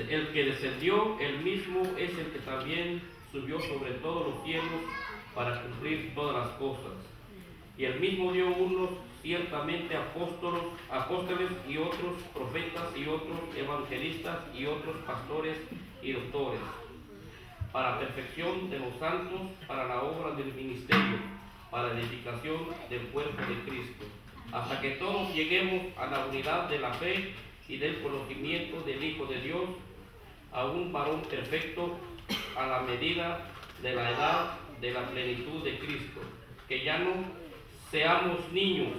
El que descendió, el mismo es el que también subió sobre todos los cielos para cumplir todas las cosas. Y el mismo dio unos ciertamente apóstoles y otros profetas y otros evangelistas y otros pastores y doctores, para perfección de los santos, para la obra del ministerio, para la edificación del cuerpo de Cristo, hasta que todos lleguemos a la unidad de la fe y del conocimiento del Hijo de Dios, a un varón perfecto, a la medida de la edad de la plenitud de Cristo, que ya no seamos niños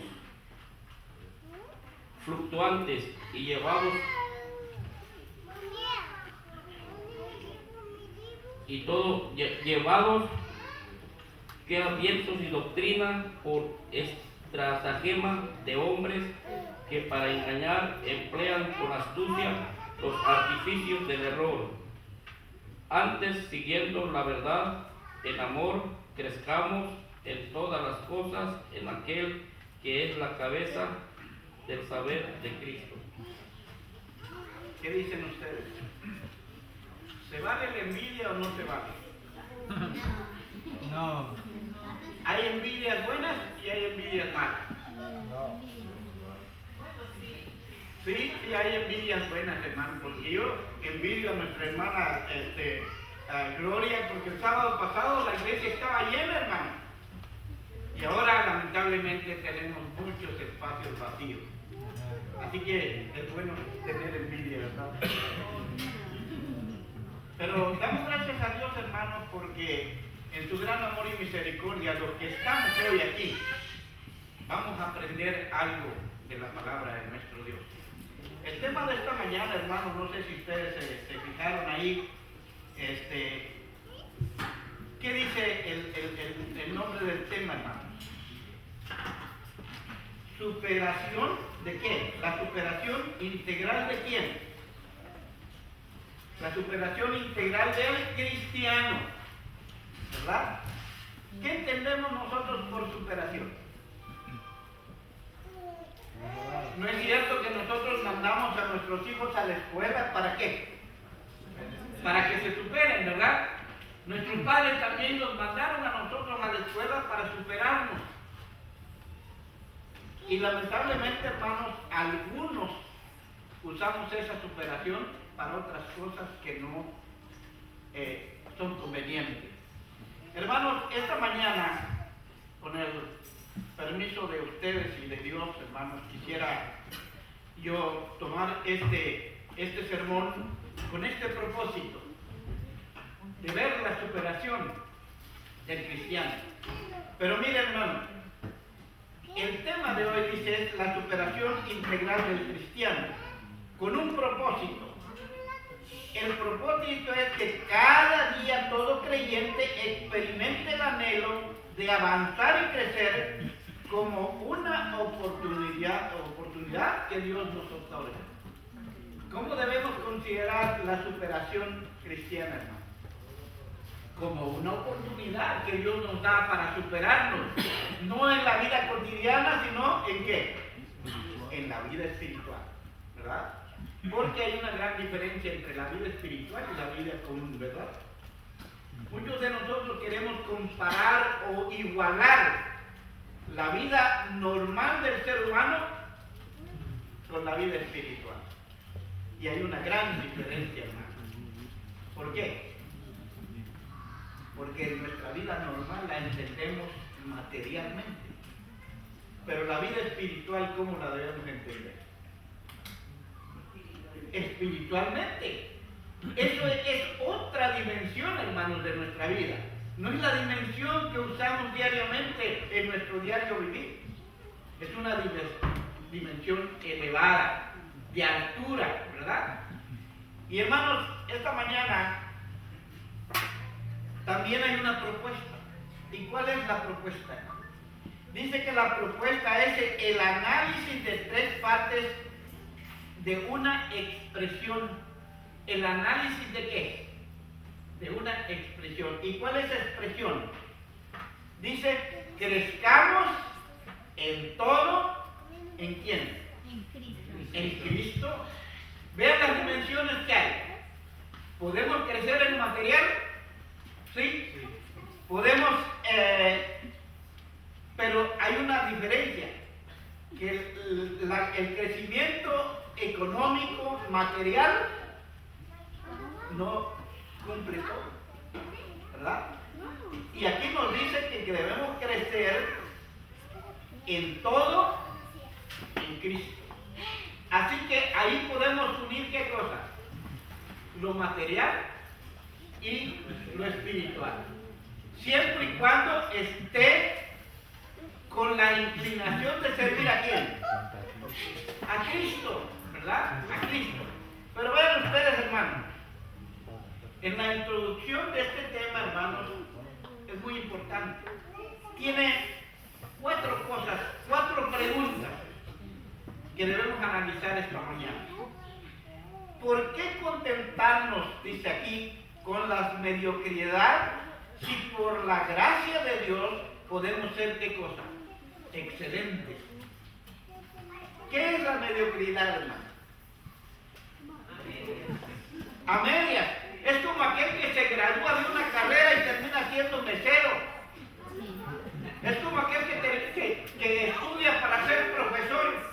fluctuantes y llevados que abiertos y doctrina por estratagema de hombres que para engañar emplean con astucia los artificios del error. Antes, siguiendo la verdad, en amor, crezcamos en todas las cosas en aquel que es la cabeza del saber de Cristo. ¿Qué dicen ustedes? ¿Se vale la envidia o no se vale? No. ¿Hay envidias buenas y hay envidias malas? No. Sí, sí hay envidias buenas, hermano, porque yo envidio a nuestra hermana a Gloria, porque el sábado pasado la iglesia estaba llena, hermano. Y ahora lamentablemente tenemos muchos espacios vacíos. Así que es bueno tener envidia, ¿verdad? Pero damos gracias a Dios, hermanos, porque en su gran amor y misericordia, los que estamos hoy aquí, vamos a aprender algo de la palabra de nuestro Dios. El tema de esta mañana, hermanos, no sé si ustedes se fijaron ahí, ¿qué dice el nombre del tema, hermanos? ¿Superación de qué? La superación integral de quién? La superación integral del cristiano, ¿verdad? ¿Qué entendemos nosotros por superación? ¿No es cierto que nosotros mandamos a nuestros hijos a la escuela? ¿Para qué? Para que se superen, ¿verdad? Nuestros padres también nos mandaron a nosotros a la escuela para superarnos. Y lamentablemente, hermanos, algunos usamos esa superación para otras cosas que no son convenientes. Hermanos, esta mañana, con el permiso de ustedes y de Dios, hermanos, quisiera yo tomar este sermón con este propósito de ver la superación del cristiano. Pero miren, hermano, el tema de hoy dice es la superación integral del cristiano, con un propósito. El propósito es que cada día todo creyente experimente el anhelo de avanzar y crecer como una oportunidad que Dios nos otorga. ¿Cómo debemos considerar la superación cristiana, hermano? Como una oportunidad que Dios nos da para superarnos, no en la vida cotidiana, sino ¿en qué? En la vida espiritual, ¿verdad? Porque hay una gran diferencia entre la vida espiritual y la vida común, ¿verdad? Muchos de nosotros queremos comparar o igualar la vida normal del ser humano con la vida espiritual. Y hay una gran diferencia, hermano. ¿Por qué? Porque nuestra vida normal la entendemos materialmente. Pero la vida espiritual, ¿cómo la debemos entender? Espiritualmente. Eso es otra dimensión, hermanos, de nuestra vida. No es la dimensión que usamos diariamente en nuestro diario vivir. Es una dimensión elevada, de altura, ¿verdad? Y hermanos, esta mañana también hay una propuesta. ¿Y cuál es la propuesta? Dice que la propuesta es el análisis de tres partes de una expresión. ¿El análisis de qué? De una expresión. ¿Y cuál es la expresión? Dice, crezcamos en todo. ¿En quién? En Cristo. En Cristo. Vean las dimensiones que hay. ¿Podemos crecer en lo material? ¿Sí? Podemos, pero hay una diferencia, que el crecimiento económico, material, no cumple todo, ¿verdad? Y aquí nos dice que debemos crecer en todo en Cristo. Así que ahí podemos unir qué cosas, lo material y lo espiritual, siempre y cuando esté con la inclinación de servir a quién, a Cristo, ¿verdad? A Cristo. Pero vean ustedes, hermanos, en la introducción de este tema, hermanos, es muy importante. Tiene cuatro cosas, cuatro preguntas que debemos analizar esta mañana. ¿Por qué contentarnos, dice aquí, con la mediocridad si por la gracia de Dios podemos ser qué cosa? Excelentes. ¿Qué es la mediocridad, hermano? A medias. Es como aquel que se gradúa de una carrera y termina siendo mesero. Es como aquel que estudia para ser profesor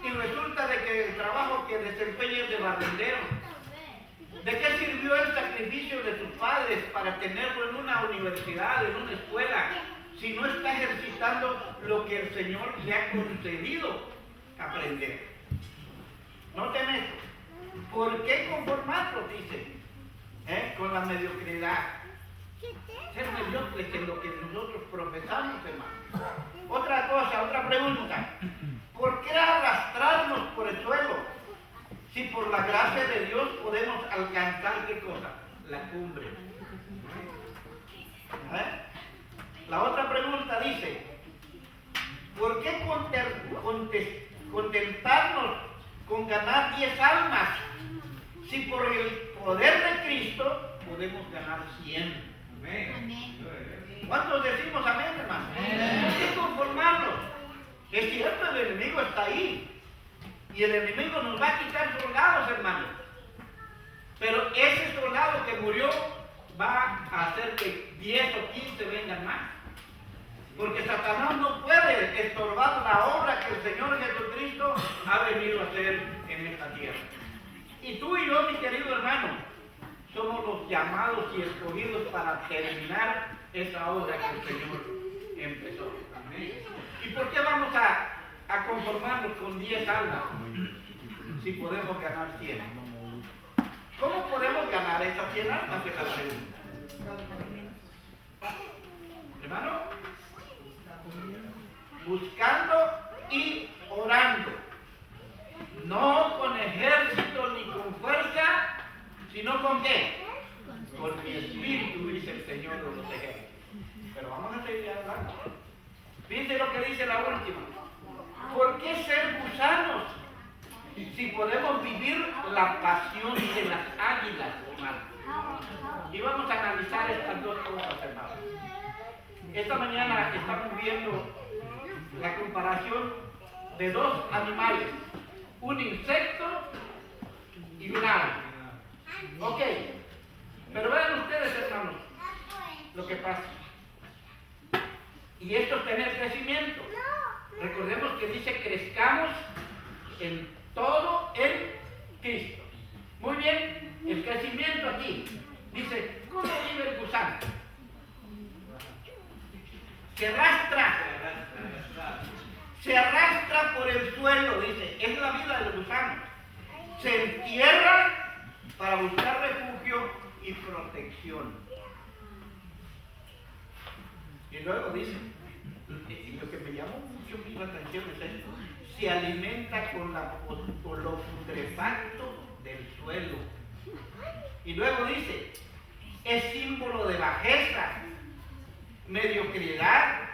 y resulta de que el trabajo que desempeña es de barrendero. ¿De qué sirvió el sacrificio de sus padres para tenerlo en una universidad, en una escuela, si no está ejercitando lo que el Señor le ha concedido aprender? Noten esto. ¿Por qué conformarnos, dice, con la mediocridad? Ser mediocres en lo que nosotros profesamos, hermano. Otra cosa, otra pregunta. ¿Por qué arrastrarnos por el suelo si por la gracia de Dios podemos alcanzar qué cosa? La cumbre. La otra pregunta dice, ¿por qué contentarnos con ganar 10 almas si por el poder de Cristo podemos ganar 100? Amén. ¿Cuántos decimos amén, hermano? ¿Por qué conformarnos? Es cierto, el enemigo está ahí. Y el enemigo nos va a quitar soldados, hermano. Pero ese soldado que murió va a hacer que 10 o 15 vengan más. Porque Satanás no puede estorbar la obra que el Señor Jesucristo ha venido a hacer en esta tierra. Y tú y yo, mi querido hermano, somos los llamados y escogidos para terminar esa obra que el Señor empezó. Amén. ¿Y por qué vamos a conformarnos con 10 almas si podemos ganar 100? ¿Cómo podemos ganar esas 100 almas? Es la pregunta. Hermano, buscando y orando, no con ejército ni con fuerza, sino con qué? Con mi espíritu, dice el Señor de los ejércitos. Pero vamos a seguir hablando. Fíjense lo que dice la última. ¿Por qué ser gusanos si podemos vivir la pasión de las águilas, hermano? Y vamos a analizar estas dos cosas, hermano. Esta mañana estamos viendo la comparación de dos animales, un insecto y un ave. Ok, pero vean ustedes, hermanos, lo que pasa. Y esto es tener crecimiento. Recordemos que dice crezcamos en todo en Cristo. Muy bien, el crecimiento aquí. Dice, ¿cómo vive el gusano? Se arrastra por el suelo, dice, es la vida del gusano. Se entierra para buscar refugio y protección. Y luego dice, y lo que me llamó mucho mi atención es esto: se alimenta con lo putrefacto del suelo. Y luego dice, es símbolo de bajeza, mediocridad,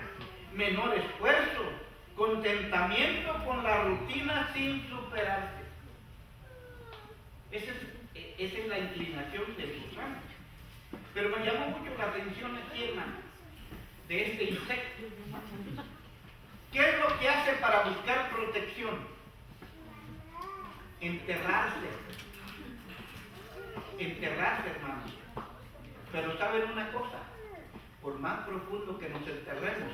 menor esfuerzo, contentamiento con la rutina sin superarse. Esa es la inclinación del gusano. Pero me llamó mucho la atención aquí, hermano, de este insecto. ¿Qué es lo que hace para buscar protección? Enterrarse. Enterrarse, hermano. Pero ¿saben una cosa? Por más profundo que nos enterremos,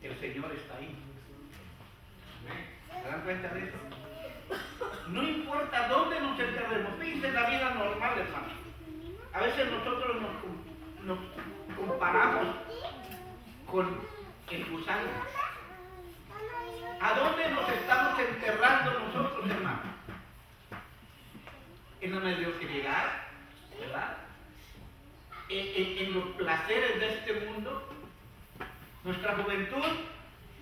el Señor está ahí. ¿Se dan cuenta de eso? No importa dónde nos enterremos. Fíjense en la vida normal, hermano. A veces nosotros nos comparamos con el gusano. ¿A dónde nos estamos enterrando nosotros, hermano? En la mediocridad, ¿verdad? En los placeres de este mundo. Nuestra juventud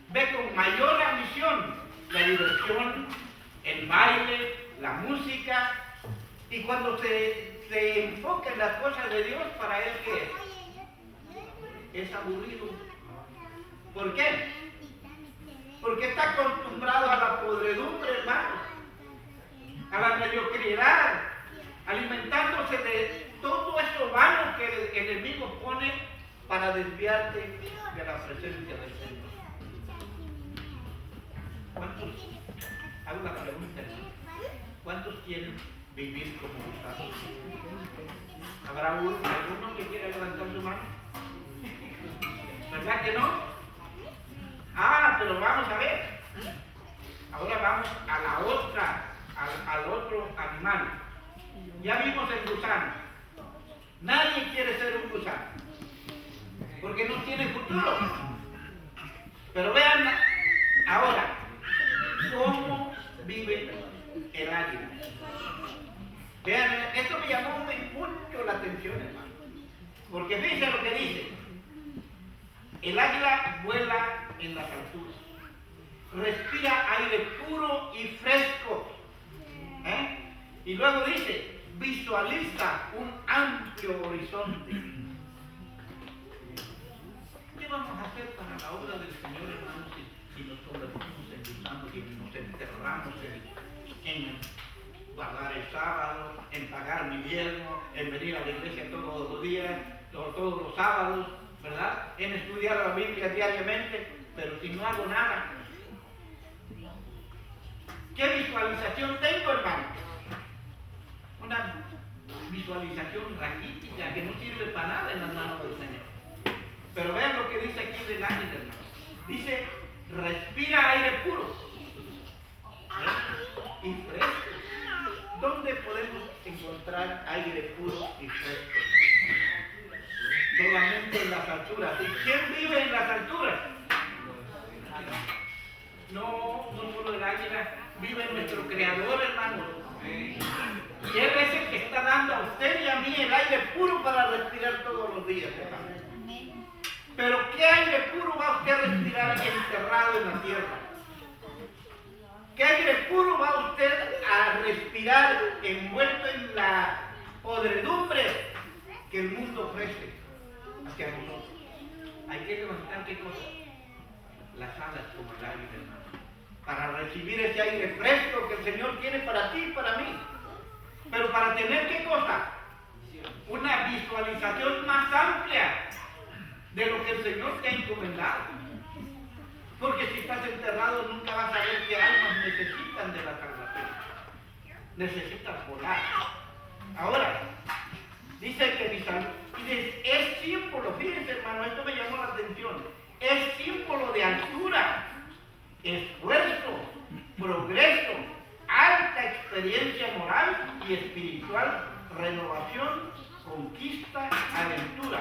ve con mayor ambición la diversión, el baile, la música, y cuando se enfoca en las cosas de Dios, para él ¿qué es? Es aburrido. ¿Por qué? Porque está acostumbrado a la podredumbre, hermano, a la mediocridad, alimentándose de todo eso vano que el enemigo pone para desviarte de la presencia del Señor. ¿Cuántos? Hago la pregunta, hermano. ¿Cuántos quieren vivir como gusanos? ¿Habrá alguno que quiera levantar su mano? ¿Verdad que no? Pero vamos a ver. Ahora vamos a la otra, al otro animal. Ya vimos el gusano. Nadie quiere ser un gusano, porque no tiene futuro. Pero vean ahora cómo vive el águila. Vean, esto me llamó mucho la atención, hermano. Porque fíjense lo que dice. El águila vuela en las alturas. Respira aire puro y fresco. Y luego dice, visualiza un amplio horizonte. ¿Qué vamos a hacer para la obra del Señor, hermanos, si nos convertimos en gusanos y nos enterramos en guardar el sábado, en pagar mi diezmo, en venir a la iglesia todos los días, todos los sábados, ¿verdad? En estudiar la Biblia diariamente, pero si no hago nada? ¿Qué visualización tengo, hermano? Una visualización raquítica que no sirve para nada en las manos del Señor. Pero vean lo que dice aquí del ángel, hermano. Dice, respira aire puro y fresco. ¿Dónde podemos encontrar aire puro y fresco? Solamente en las alturas. ¿Y quién vive en las alturas? No solo el águila, vive nuestro Creador, hermano. Y Él es el que está dando a usted y a mí el aire puro para respirar todos los días, hermano. Pero ¿qué aire puro va usted a respirar enterrado en la tierra? ¿Qué aire puro va usted a respirar envuelto en la podredumbre que el mundo ofrece hacia nosotros? Hay que levantar ¿qué cosa? Las alas como el águila, hermano, para recibir ese aire fresco que el Señor tiene para ti y para mí. Pero para tener ¿qué cosa? Una visualización más amplia de lo que el Señor te ha encomendado. Porque si estás enterrado nunca vas a ver qué almas necesitan de la salvación. Necesitan volar. Ahora, dice que es símbolo, fíjense, hermano, esto me llamó la atención. Es símbolo de altura, esfuerzo, progreso, alta experiencia moral y espiritual, renovación, conquista, aventura,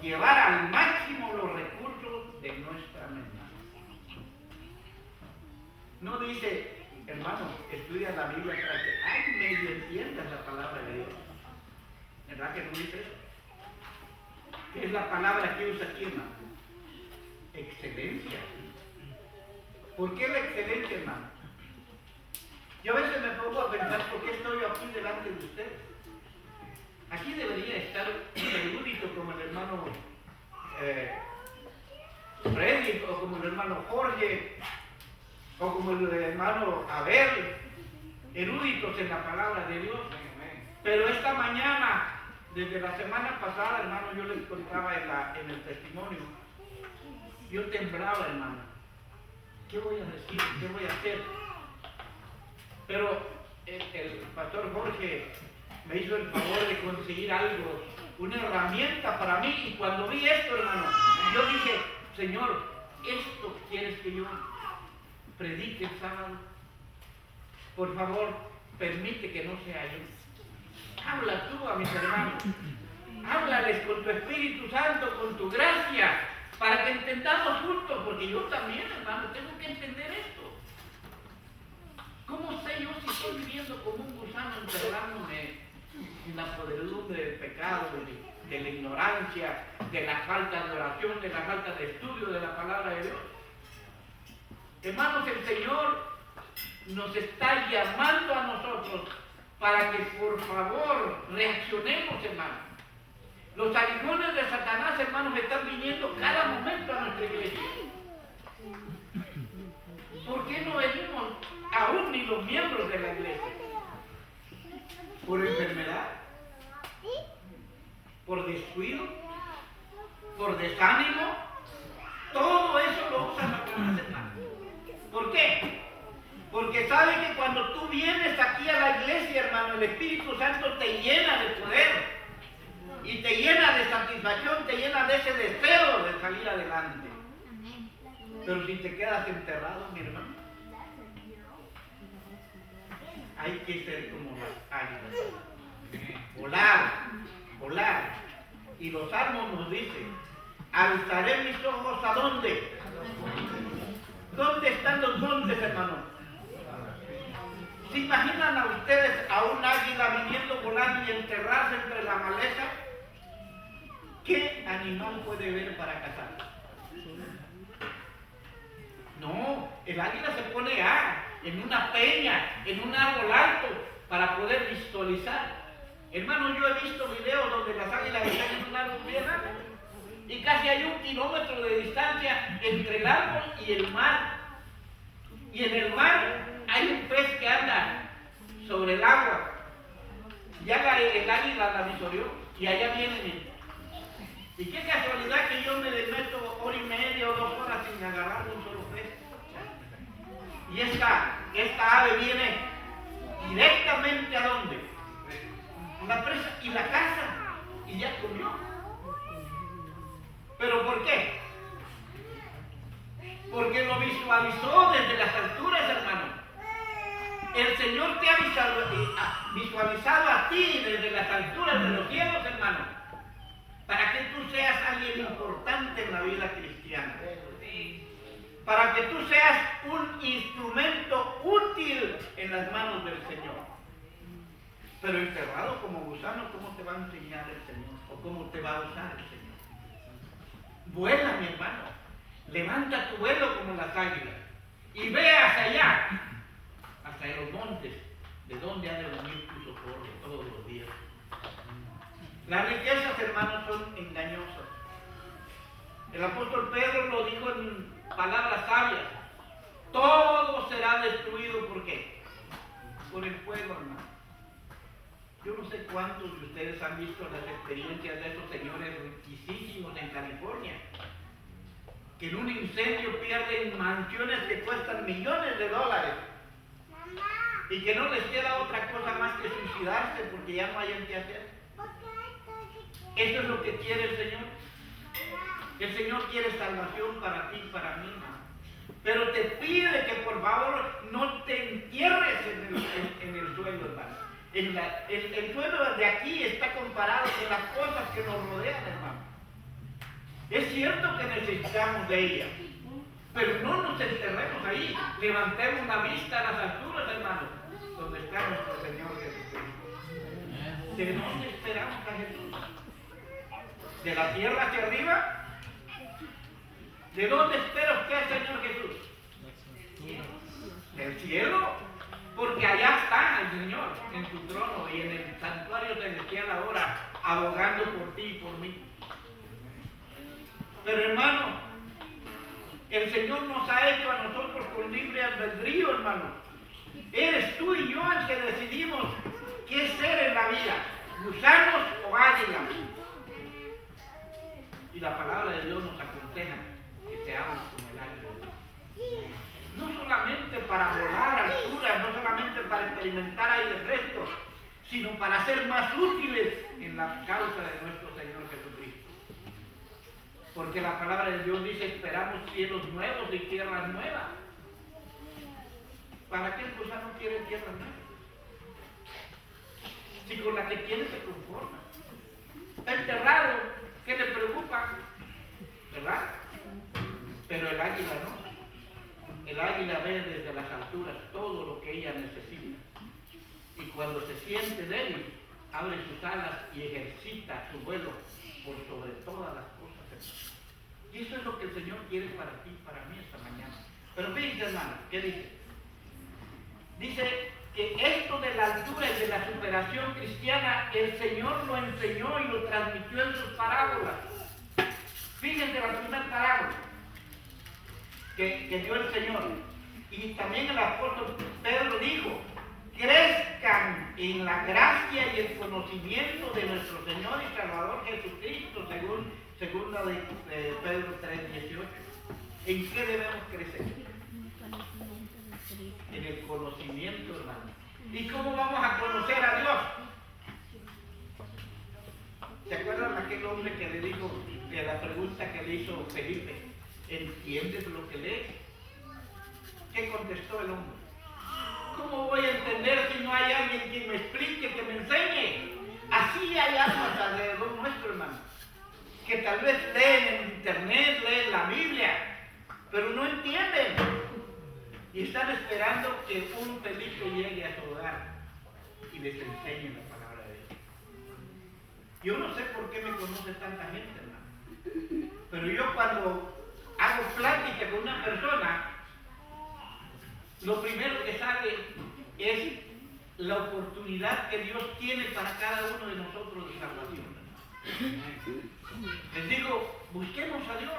llevar al máximo los recursos de nuestra mente. No dice, hermano, estudia la Biblia para que medio entiendas la palabra ¿Verdad que no dice eso? ¿Qué es la palabra que usa aquí, hermano? Excelencia. ¿Por qué la excelencia, hermano? Yo a veces me pongo a pensar por qué estoy aquí delante de ustedes. Aquí debería estar un erudito como el hermano Freddy, o como el hermano Jorge, o como el hermano Abel, eruditos en la palabra de Dios. Pero esta mañana, desde la semana pasada, hermano, yo les contaba en el testimonio, yo temblaba, hermano. ¿Qué voy a decir? ¿Qué voy a hacer? Pero el pastor Jorge me hizo el favor de conseguir algo, una herramienta para mí, y cuando vi esto, hermano, yo dije, Señor, ¿esto quieres que yo predique el sábado? Por favor, permite que no sea yo. Habla tú a mis hermanos, háblales con tu Espíritu Santo, con tu gracia, para que entendamos juntos, porque yo también, hermano, tengo que entender esto. ¿Cómo sé yo si estoy viviendo como un gusano enterrándome en la podredumbre del pecado, de la ignorancia, de la falta de oración, de la falta de estudio de la palabra de Dios? Hermanos, el Señor nos está llamando a nosotros para que por favor reaccionemos, hermanos. Los aguijones de Satanás, hermanos, están viniendo cada momento a nuestra iglesia. ¿Por qué no venimos aún ni los miembros de la iglesia? ¿Por enfermedad? ¿Por descuido? ¿Por desánimo? Todo eso lo usa Satanás, hermanos. ¿Por qué? Porque sabe que cuando tú vienes aquí a la iglesia, hermano, el Espíritu Santo te llena de poder y te llena de satisfacción, te llena de ese deseo de salir adelante. Pero si te quedas enterrado, mi hermano, hay que ser como las águilas. Volar, volar. Y los salmos nos dicen, alzaré mis ojos ¿a dónde? ¿Dónde están los montes, hermano? ¿Se imaginan a ustedes a un águila viniendo volando y enterrarse entre la maleza? ¿Qué animal puede ver para cazar? No, el águila se pone en una peña, en un árbol alto, para poder visualizar. Hermano, yo he visto videos donde las águilas están en un árbol bien alto y casi hay 1 kilómetro de distancia entre el árbol y el mar. Y en el mar hay un pez que anda sobre el agua. Ya el águila la visoreó y allá viene. Y qué casualidad que yo me meto 1 hora y media o 2 horas sin agarrar un solo pez. Y esta ave viene directamente ¿a dónde? La presa y la caza y ya comió. ¿Pero por qué? Porque lo visualizó desde las alturas, hermano. El Señor te ha visualizado a ti desde las alturas de los cielos, hermano, para que tú seas alguien importante en la vida cristiana, para que tú seas un instrumento útil en las manos del Señor. Pero enterrado como gusano, ¿cómo te va a enseñar el Señor? ¿O cómo te va a usar el Señor? Vuela, mi hermano. Levanta tu vuelo como las águilas y ve hacia allá, hacia los montes, de donde ha de venir tu socorro todos los días. Las riquezas, hermanos, son engañosas. El apóstol Pedro lo dijo en palabras sabias: todo será destruido. ¿Por qué? Por el fuego, hermano. Yo no sé cuántos de ustedes han visto las experiencias de esos señores riquísimos en California, que en un incendio pierden mansiones que cuestan millones de dólares y que no les queda otra cosa más que suicidarse porque ya no hayan que hacer. Eso es lo que quiere el Señor. El Señor quiere salvación para ti y para mí, pero te pide que por favor no te entierres en el suelo, hermano. El suelo de aquí está comparado con las cosas que nos rodean, hermano. Es cierto que necesitamos de ella, pero no nos enterremos ahí. Levantemos la vista a las alturas, hermano, donde está nuestro Señor Jesucristo. ¿De dónde esperamos a Jesús? ¿De la tierra hacia arriba? ¿De dónde espera usted al Señor Jesús? ¿Del cielo? Porque allá está el Señor en su trono y en el santuario celestial ahora, abogando por ti y por mí. Pero hermano, el Señor nos ha hecho a nosotros con libre albedrío, hermano. Eres tú y yo el que decidimos qué ser en la vida, gusanos o águilas. Y la palabra de Dios nos aconseja que seamos como el águila. No solamente para volar a alturas, no solamente para experimentar aire fresco, sino para ser más útiles en la causa de nuestro Señor Jesucristo. Porque la palabra de Dios dice, esperamos cielos nuevos y tierras nuevas. ¿Para qué el gusano quiere tierras nuevas? Si con la que tiene se conforma. Está enterrado, ¿qué le preocupa? ¿Verdad? Pero el águila no. El águila ve desde las alturas todo lo que ella necesita. Y cuando se siente débil, abre sus alas y ejercita su vuelo por sobre todas las cosas. Y eso es lo que el Señor quiere para ti y para mí esta mañana. Pero fíjense, hermano, ¿qué dice? Dice que esto de la altura y de la superación cristiana, el Señor lo enseñó y lo transmitió en sus parábolas. Fíjense la primera parábola que dio el Señor. Y también el apóstol Pedro dijo, crezcan en la gracia y el conocimiento de nuestro Señor y Salvador Jesucristo, según la de Pedro 3:18. ¿En qué debemos crecer? En el conocimiento, hermano. ¿Y cómo vamos a conocer a Dios? ¿Se acuerdan de aquel hombre que le dijo, de la pregunta que le hizo Felipe? ¿Entiendes lo que lees? ¿Qué contestó el hombre? ¿Cómo voy a entender si no hay alguien que me explique, que me enseñe? Así hay almas alrededor nuestro, hermano, que tal vez leen en internet, leen la Biblia, pero no entienden. Y están esperando que un Felipe llegue a su hogar y les enseñe la palabra de Dios. Yo no sé por qué me conoce tanta gente, hermano. Pero yo cuando hago plática con una persona, lo primero que sale es la oportunidad que Dios tiene para cada uno de nosotros de salvación. Les digo, busquemos a Dios.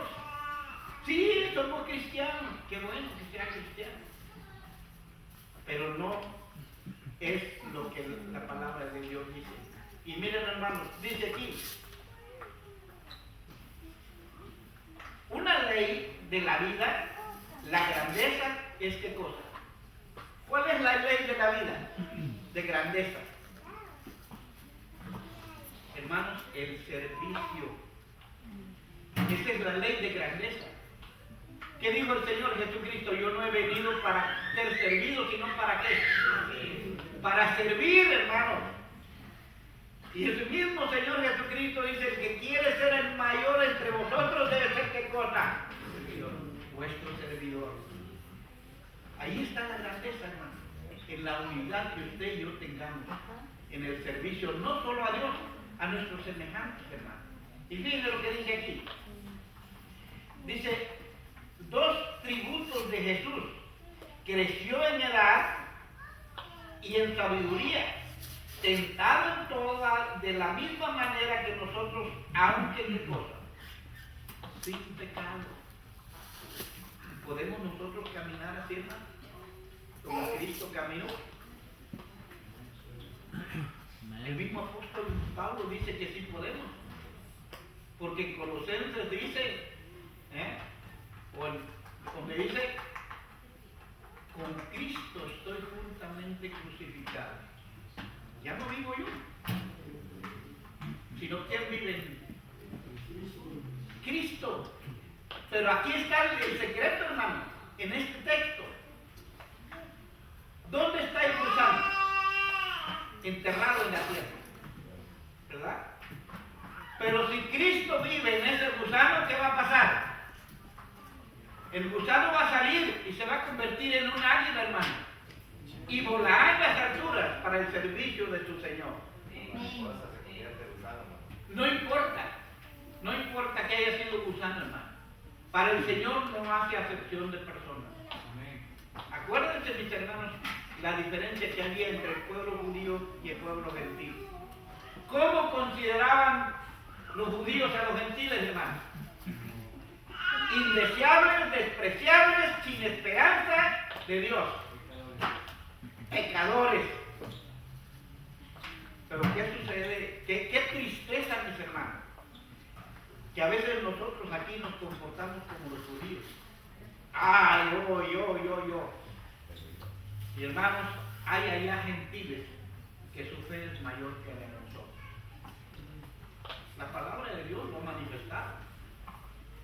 Sí, somos cristianos, qué bueno que sea cristiano. Pero no es lo que la palabra de Dios dice. Y miren, hermanos, dice aquí, una ley de la vida, la grandeza es ¿qué cosa? ¿Cuál es la ley de la vida? De grandeza. Hermanos, el servicio. Esa es la ley de grandeza. ¿Qué dijo el Señor Jesucristo? Yo no he venido para ser servido, sino para ¿qué? Para servir, hermanos. Y el mismo Señor Jesucristo dice, el que quiere ser el mayor entre vosotros debe ser ¿qué cosa? Servidor, vuestro servidor. Ahí está la grandeza, hermano, en la unidad que usted y yo tengamos, en el servicio, no solo a Dios, a nuestros semejantes, hermano. Y fíjense lo que dice aquí. Dice, 2 tributos de Jesús, creció en edad y en sabiduría, tentado en toda de la misma manera que nosotros, aunque ¿qué cosa? Sin pecado. ¿Podemos nosotros caminar así, hermano? Como Cristo caminó. El mismo apóstol Pablo dice que sí podemos. Porque en Colosenses dice, donde dice, con Cristo estoy juntamente crucificado. Ya no vivo yo, sino ¿quién vive en mí? Cristo. Pero aquí está el secreto, hermano, en este texto. ¿Dónde está el gusano? Enterrado en la tierra, ¿verdad? Pero si Cristo vive en ese gusano, ¿qué va a pasar? El gusano va a salir y se va a convertir en un águila, hermano, y volará en las alturas para el servicio de su Señor. No importa, no importa que haya sido gusano, hermano. Para el Señor no hace acepción de personas. Acuérdense, mis hermanos, la diferencia que había entre el pueblo judío y el pueblo gentil. ¿Cómo consideraban los judíos a los gentiles, hermanos? Indeseables, despreciables, sin esperanza de Dios. Pecadores. Pero ¿qué sucede? ¿Qué tristeza, mis hermanos? Que a veces nosotros aquí nos comportamos como los judíos. Ah, yo. Y hermanos, hay allá gentiles que su fe es mayor que la de nosotros. La palabra de Dios lo ha manifestado.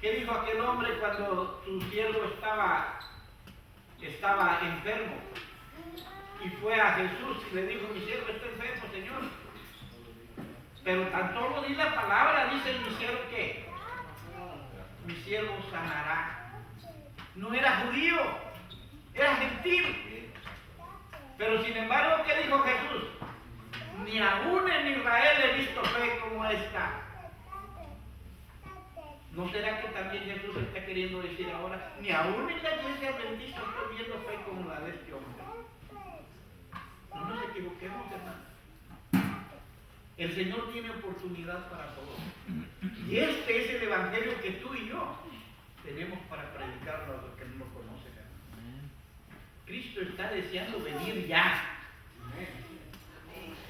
¿Qué dijo aquel hombre cuando su siervo estaba enfermo? Y fue a Jesús y le dijo: mi siervo está enfermo, Señor. Pero tan solo di la palabra, dice: mi siervo, ¿qué? Mi siervo sanará. No era judío, era gentil. Pero sin embargo, ¿qué dijo Jesús? Ni aún en Israel he visto fe como esta. ¿No será que también Jesús está queriendo decir ahora: ni aún en la iglesia adventista estoy viendo fe como la de este hombre? No nos equivoquemos, hermano. El Señor tiene oportunidad para todos. Y este es el evangelio que tú y yo tenemos para predicarlo a los que no lo conocen, hermano. Cristo está deseando venir ya.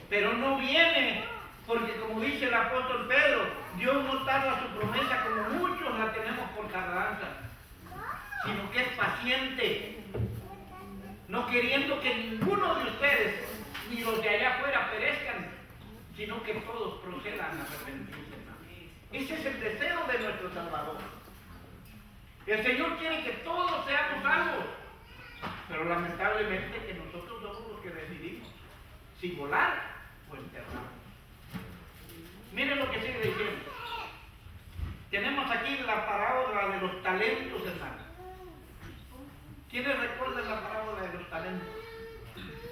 Pero no viene porque, como dice el apóstol Pedro, Dios no tarda su promesa como muchos la tenemos por tardanza, sino que es paciente, no queriendo que ninguno de ustedes ni los de allá afuera perezcan, sino que todos procedan a arrepentirse. Ese es el deseo de nuestro Salvador. El Señor quiere que todos seamos salvos, pero lamentablemente que nosotros somos los que decidimos si volar o enterrarnos. Miren lo que sigue diciendo. Tenemos aquí la parábola de los talentos, hermanos. ¿Quiénes recuerdan la parábola de los talentos?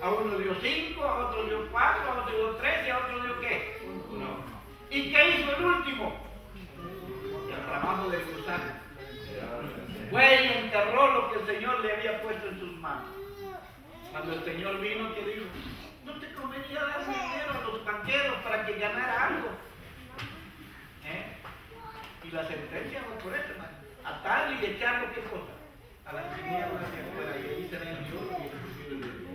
A uno dio 5, a otro dio 4, a otro dio 3 y a otro dio ¿qué? 1. ¿Y qué hizo el último? El trabajo del gusano. Fue y enterró lo que el Señor le había puesto en sus manos. Cuando el Señor vino, ¿qué dijo? No te convenía dar dinero a los banqueros para que ganara algo. Y la sentencia fue por eso, hermano. Atarlo y echarlo, ¿qué cosa? A las tinieblas de afuera, y ahí será el lloro y el crujido de Dios.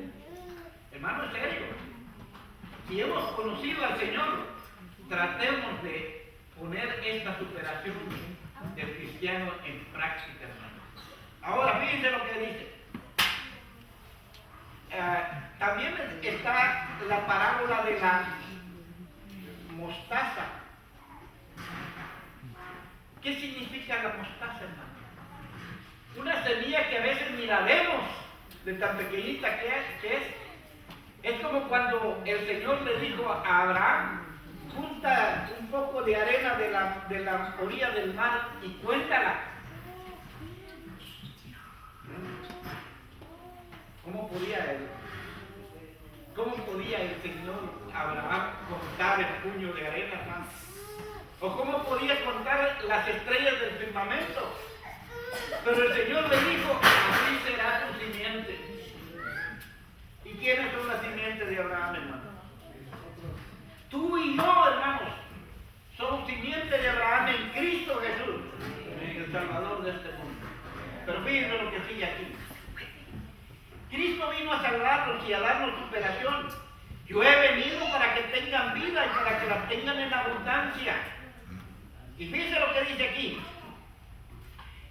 Hermano, en serio, si hemos conocido al Señor, tratemos de poner esta superación del cristiano en práctica, hermano. Ahora, fíjense lo que dice. También está la parábola de la mostaza. ¿Qué significa la mostaza, hermano? Una semilla que a veces ni la vemos, de tan pequeñita que es. Es como cuando el Señor le dijo a Abraham: junta un poco de arena de la orilla del mar y cuéntala. ¿Cómo podía el Señor Abraham contar el puño de arena, hermano? ¿O cómo podía contar las estrellas del firmamento? Pero el Señor le dijo: así será tu simiente. ¿Y quiénes son las simientes de Abraham, hermano? Tú y yo, hermanos, somos simientes de Abraham en Cristo Jesús, el Salvador de este mundo. Pero fíjense lo que sigue aquí. Cristo vino a salvarnos y a darnos superación. Yo he venido para que tengan vida y para que la tengan en abundancia. Y fíjense lo que dice aquí.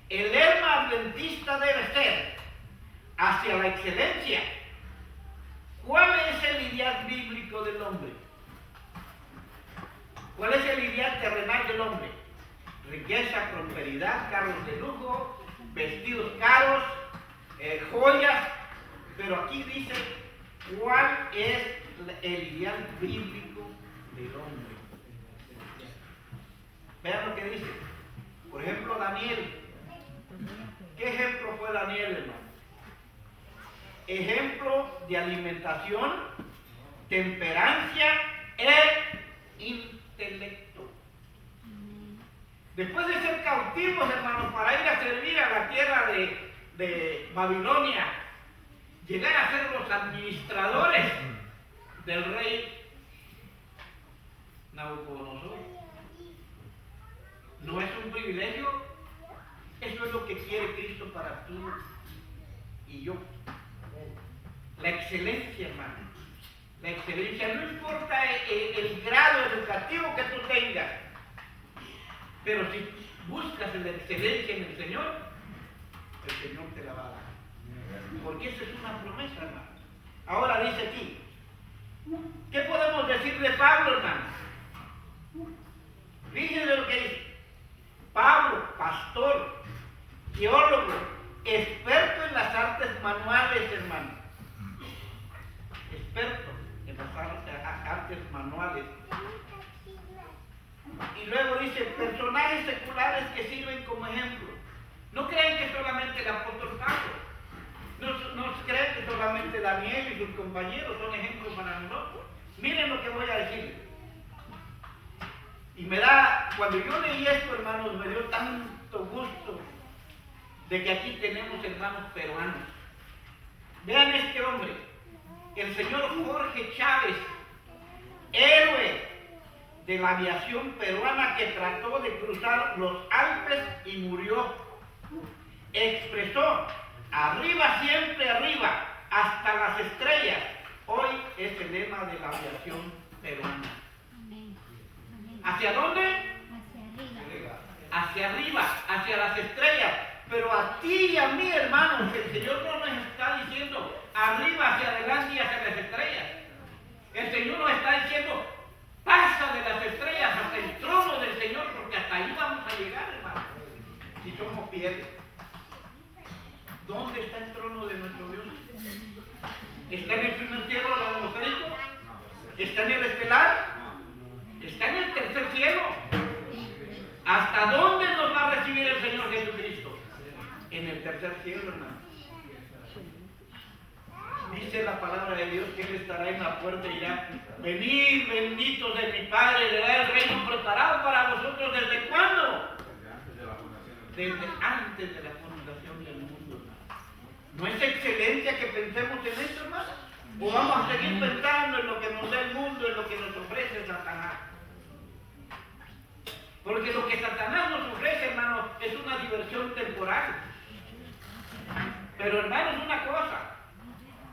El lema adventista debe ser hacia la excelencia. ¿Cuál es el ideal bíblico del hombre? ¿Cuál es el ideal terrenal del hombre? Riqueza, prosperidad, carros de lujo, vestidos caros, joyas. Pero aquí dice cuál es el ideal bíblico del hombre. Vean lo que dice. Por ejemplo, Daniel. ¿Qué ejemplo fue Daniel, hermano? Ejemplo de alimentación, temperancia e intelecto. Después de ser cautivos, hermanos, para ir a servir a la tierra de Babilonia, llegar a ser los administradores del rey Nabucodonosor. ¿No es un privilegio? Eso es lo que quiere Cristo para tú y yo. La excelencia, hermano. La excelencia. No importa el grado educativo que tú tengas, pero si buscas la excelencia en el Señor te la va a dar. Porque esa es una promesa, hermano. Ahora dice aquí, ¿qué podemos decir de Pablo, hermano? Fíjense lo que dice. Pablo, pastor, teólogo, experto en las artes manuales, hermano. Experto en las artes manuales. Y luego dice, personajes seculares que sirven como ejemplo. No creen que solamente el apóstol Pablo, no creen que solamente Daniel y sus compañeros son ejemplos para nosotros. Miren lo que voy a decir. Y cuando yo leí esto, hermanos, me dio tanto gusto de que aquí tenemos hermanos peruanos. Vean este hombre, el señor Jorge Chávez, héroe de la aviación peruana que trató de cruzar los Alpes y murió. Expresó, arriba, siempre arriba, hasta las estrellas. Hoy es el lema de la aviación peruana. ¿Hacia dónde? Hacia arriba, hacia las estrellas. Pero a ti y a mí, hermanos, el Señor no nos está diciendo arriba, hacia adelante y hacia las estrellas. El Señor nos está diciendo, pasa de las estrellas hasta el trono del Señor, porque hasta ahí vamos a llegar, hermano, si somos fieles. ¿Dónde está el trono de nuestro Dios? ¿Está en el primer cielo del atmosférico? ¿Está en el estelar? ¿Está en el tercer cielo? ¿Hasta dónde nos va a recibir el Señor Jesucristo? En el tercer cielo, hermano. Dice la palabra de Dios que Él estará en la puerta y dirá, venid benditos de mi Padre, le da el reino preparado para vosotros. ¿Desde cuándo? Desde antes de la fundación del mundo, hermano. ¿No es excelencia que pensemos en esto, hermano? ¿O vamos a seguir pensando en lo que nos da el mundo, en lo que nos ofrece Satanás? Porque lo que Satanás nos ofrece, hermano, es una diversión temporal. Pero, hermano, es una cosa.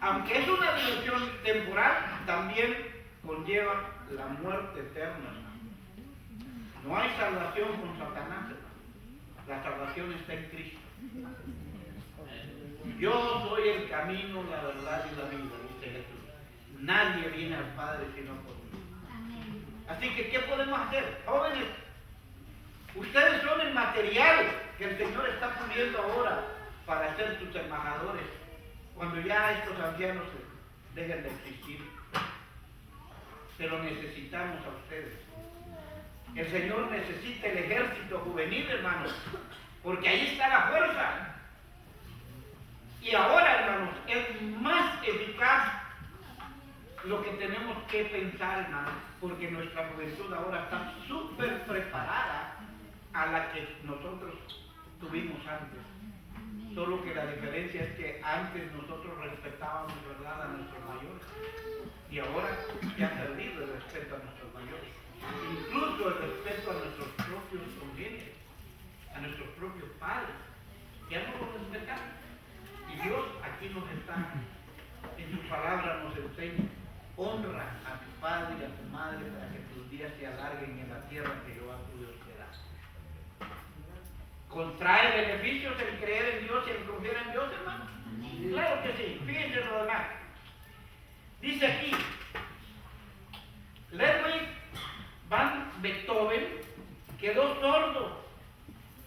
Aunque es una diversión temporal, también conlleva la muerte eterna. No hay salvación con Satanás, hermano. La salvación está en Cristo. Yo soy el camino, la verdad y la vida, dice Jesús. Nadie viene al Padre sino por mí. Así que, ¿qué podemos hacer? Jóvenes, ustedes son el material que el Señor está poniendo ahora para ser sus embajadores cuando ya estos ancianos dejen de existir. Pero necesitamos a ustedes. El Señor necesita el ejército juvenil, hermanos, porque ahí está la fuerza. Y ahora, hermanos, es más eficaz lo que tenemos que pensar, hermanos, porque nuestra juventud ahora está súper preparada a la que nosotros tuvimos antes. Solo que la diferencia es que antes nosotros respetábamos, ¿verdad?, a nuestros mayores. Y ahora ya ha perdido el respeto a nuestros mayores. Incluso el respeto a nuestros propios congéneres, a nuestros propios padres. Ya no los respetamos. Y Dios aquí nos está, en su palabra nos enseña, honra a tu padre y a tu madre para que tus días se alarguen en la tierra que Jehová tu Dios te da. ¿Contrae beneficios el creer en Dios y el confiar en Dios, hermano? Claro que sí. Fíjense lo demás. Dice aquí, Ludwig van Beethoven quedó sordo,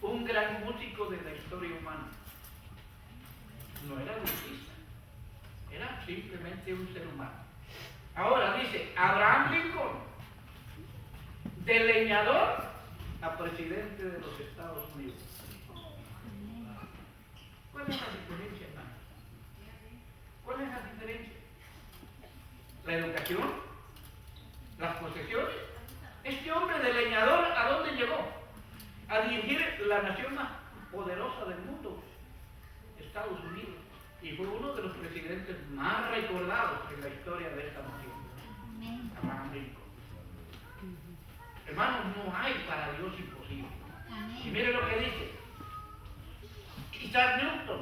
un gran músico de la historia humana. No era artista, era simplemente un ser humano. Ahora dice, Abraham Lincoln, de leñador a presidente de los Estados Unidos. ¿Cuál es la diferencia, hermano? ¿Cuál es la diferencia? ¿La educación? ¿Las posesiones? Este hombre de leñador, ¿a dónde llegó? A dirigir la nación más poderosa del mundo, Estados Unidos. Y fue uno de los presidentes más recordados en la historia de esta nación. Amén. Abraham Lincoln. Hermanos, no hay para Dios imposible. Y Amén. mire lo que dice Isaac Newton,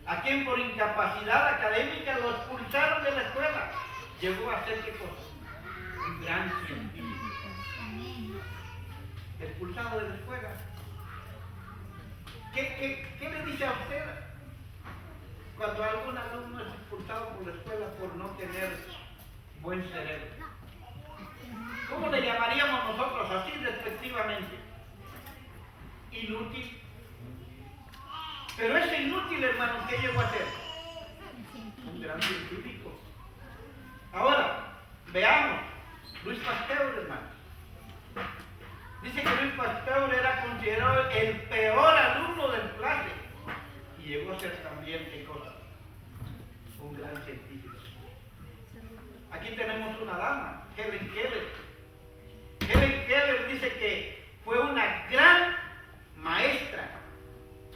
a quien por incapacidad académica lo expulsaron de la escuela. Llegó a ser, ¿qué cosa? Un gran científico. Amén. Expulsado de la escuela. ¿Qué le dice a usted cuando algún alumno es expulsado por la escuela por no tener buen cerebro? ¿Cómo le llamaríamos nosotros así respectivamente? Inútil. Pero ese inútil, hermano, ¿qué llegó a ser? Un gran científico. Ahora, veamos, Luis Pasteur, hermano. Dice que Luis Pasteur era considerado el peor alumno del clase y llegó a ser también, ¿qué cosa? Un gran científico. Aquí tenemos una dama, Helen Keller. Helen Keller dice que fue una gran maestra,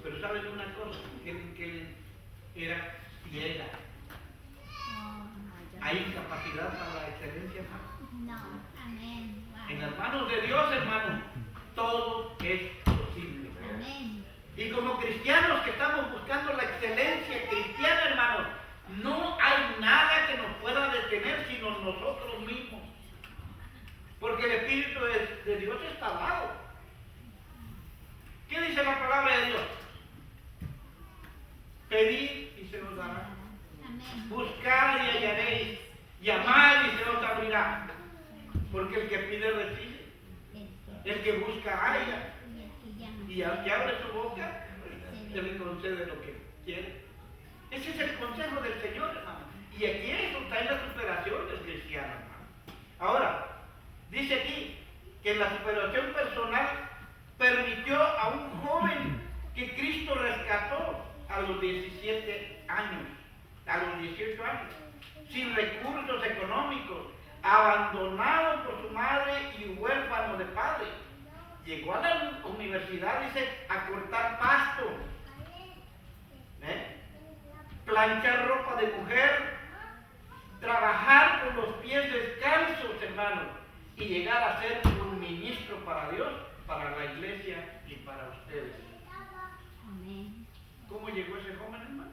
pero ¿saben una cosa? Helen Keller era ciega. ¿Hay incapacidad para la excelencia, hermano? No. Amén. En las manos de Dios, hermano, todo es posible. Amén. Y como cristianos que estamos buscando la excelencia cristiana, hermano, no hay nada que nos pueda detener sino nosotros mismos. Porque el Espíritu de Dios está al lado. ¿Qué dice la palabra de Dios? Pedid y se os dará. Amén. Buscad y hallaréis. Llamad y se os abrirá. Porque el que pide recibe. El que busca halla. Y al que abre su boca, se le concede lo que quiere. Ese es el consejo del Señor, hermano. Y aquí eso está en la superación del cristiano, hermano. Ahora, dice aquí que la superación personal permitió a un joven que Cristo rescató a los 17 años, a los 18 años, sin recursos económicos, abandonado por su madre y huérfano de padre. Llegó a la universidad, dice, a cortar pasto, planchar ropa de mujer, trabajar con los pies descalzos, hermano, y llegar a ser un ministro para Dios, para la iglesia y para ustedes. Amén. ¿Cómo llegó ese joven, hermano?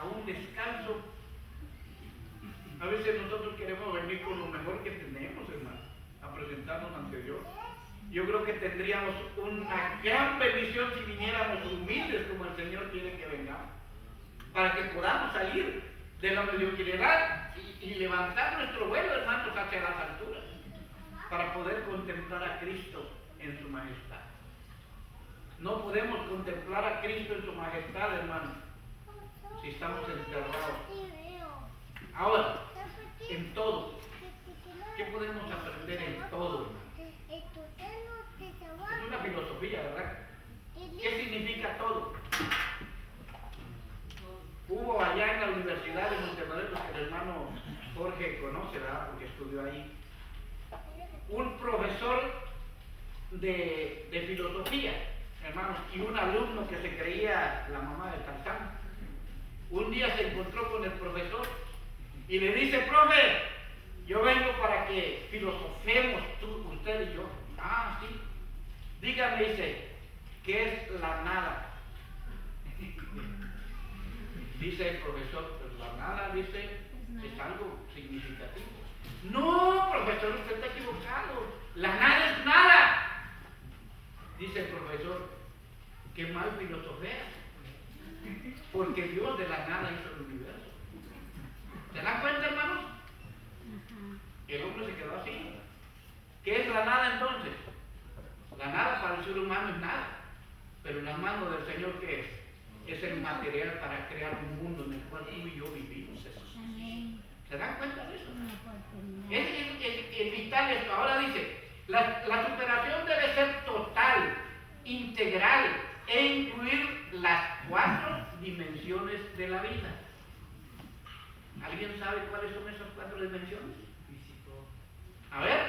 A un descanso. A veces nosotros queremos venir con lo mejor que tenemos, hermano, a presentarnos ante Dios. Yo creo que tendríamos una gran bendición si viniéramos humildes como el Señor quiere que vengamos, para que podamos salir de la mediocridad y levantar nuestro vuelo, hermanos, hacia las alturas, para poder contemplar a Cristo en su majestad. No podemos contemplar a Cristo en su majestad, hermano, si estamos enterrados. Ahora, en todo, ¿qué podemos aprender en todo, hermano? Es una filosofía, ¿verdad? ¿Qué significa todo? Hubo allá en la Universidad de Montemorelos, que el hermano Jorge conoce, ¿verdad? Porque estudió ahí, un profesor de filosofía, hermanos, y un alumno que se creía la mamá de Tarzán. Un día se encontró con el profesor y le dice: profe, yo vengo para que filosofemos usted y yo. Ah, sí. Dígame, dice, ¿qué es la nada? Dice el profesor, pues la nada, dice, es algo significativo. No, profesor, usted está equivocado. La nada es nada. Dice el profesor, qué mal filosofía. Porque Dios de la nada hizo el universo. ¿Se dan cuenta, hermanos? El hombre se quedó así. ¿Qué es la nada entonces? La nada para el ser humano es nada. Pero en las manos del Señor, ¿qué es? Es el material para crear un mundo en el cual tú y yo vivimos. ¿Se dan cuenta de eso? Es vital esto. Ahora dice, la superación debe ser total, integral e incluir las 4 dimensiones de la vida. ¿Alguien sabe cuáles son esas 4 dimensiones? A ver,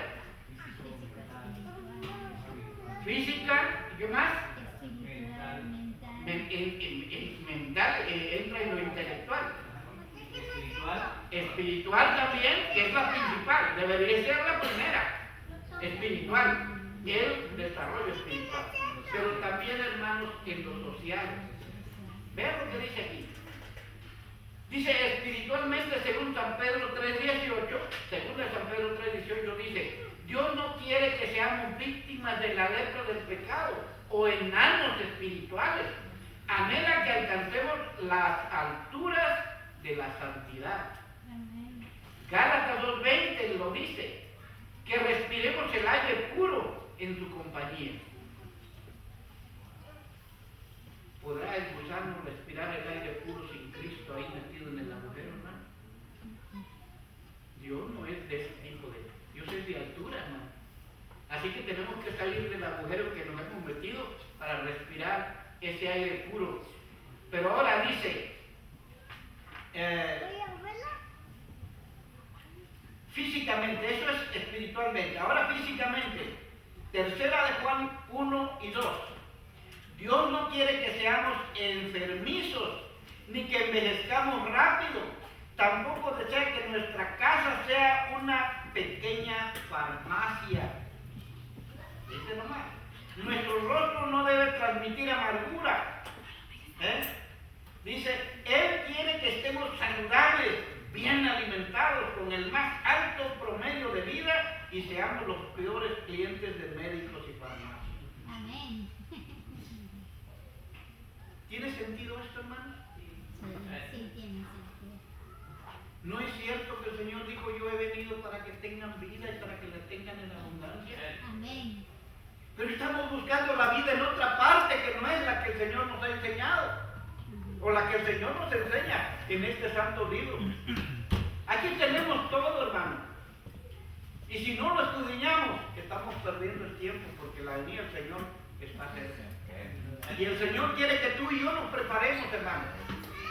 física, ¿y qué más? Espiritual, mental. Mental, entra en lo intelectual. Espiritual también, que es la principal, debería ser la primera. Espiritual, el desarrollo espiritual. Pero también, hermanos, en lo social. Vean lo que dice aquí. Dice espiritualmente, según San Pedro 3:18, según San Pedro 3:18 dice, Dios no quiere que seamos víctimas de la lepra del pecado o enanos espirituales. Anhela que alcancemos las alturas de la santidad. Amén. Gálatas 2:20 lo dice, que respiremos el aire puro en su compañía. ¿Podrá el gusano respirar el aire puro sin Cristo ahí metido en el agujero, hermano? Dios no es de ese tipo de... Dios es de altura, hermano. Así que tenemos que salir del agujero que nos hemos metido para respirar ese aire puro. Pero ahora dice... físicamente, eso es espiritualmente. Ahora físicamente, tercera de Juan 1 y 2. Dios no quiere que seamos enfermizos, ni que envejezcamos rápido. Tampoco desea que nuestra casa sea una pequeña farmacia. Dice nomás. Nuestro rostro no debe transmitir amargura. Dice, Él quiere que estemos saludables, bien alimentados, con el más alto promedio de vida y seamos los peores clientes de médicos y farmacias. Amén. ¿Tiene sentido esto, hermano? Sí, tiene sentido. ¿No es cierto que el Señor dijo, yo he venido para que tengan vida y para que la tengan en abundancia? Amén. Pero estamos buscando la vida en otra parte que no es la que el Señor nos ha enseñado, o la que el Señor nos enseña en este santo libro. Aquí tenemos todo, hermano. Y si no lo escudriñamos, estamos perdiendo el tiempo, porque la venida del Señor está cerca. Y el Señor quiere que tú y yo nos preparemos, hermano,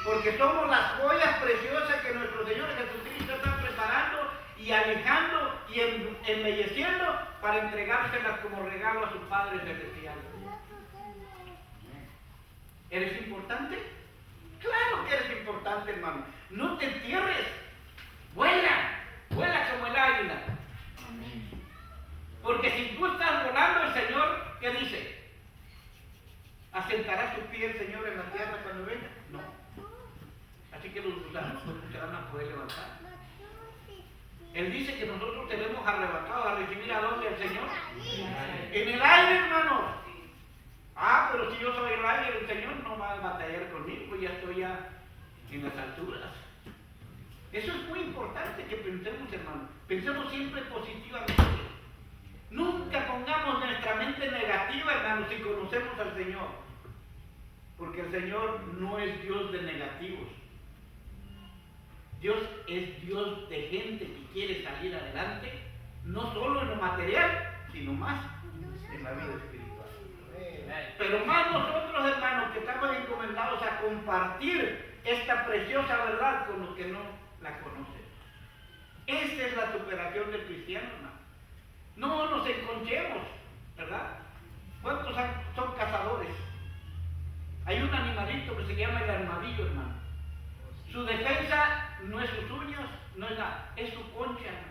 porque somos las joyas preciosas que nuestro Señor Jesucristo está preparando y alejando y embelleciendo para entregárselas como regalo a su Padre Celestial. ¿Eres importante? Claro que eres importante, hermano. No te entierres. Vuela, vuela como el águila. Amén. Porque si tú estás volando, el Señor, ¿qué dice? ¿Asentará su pie el Señor en la tierra cuando venga? No. Así que los gusanos no se van a poder levantar. Él dice que nosotros tenemos arrebatados a recibir a dónde el Señor. En el aire, hermano. Ah, pero si yo soy el aire, el Señor no va a batallar conmigo, pues ya estoy ya en las alturas. Eso es muy importante que pensemos, hermano. Pensemos siempre positivamente. Nunca pongamos nuestra mente negativa, hermano, si conocemos al Señor. Porque el Señor no es Dios de negativos. Dios es Dios de gente que quiere salir adelante, no solo en lo material, sino más en la vida espiritual. Pero más nosotros, hermanos, que estamos encomendados a compartir esta preciosa verdad con los que no la conocen. Esta es la superación del cristiano, hermano. No nos enconchemos, ¿verdad? ¿Cuántos son cazadores? Hay un animalito que se llama el armadillo, hermano. Su defensa no es sus uñas, no es nada, es su concha, hermano.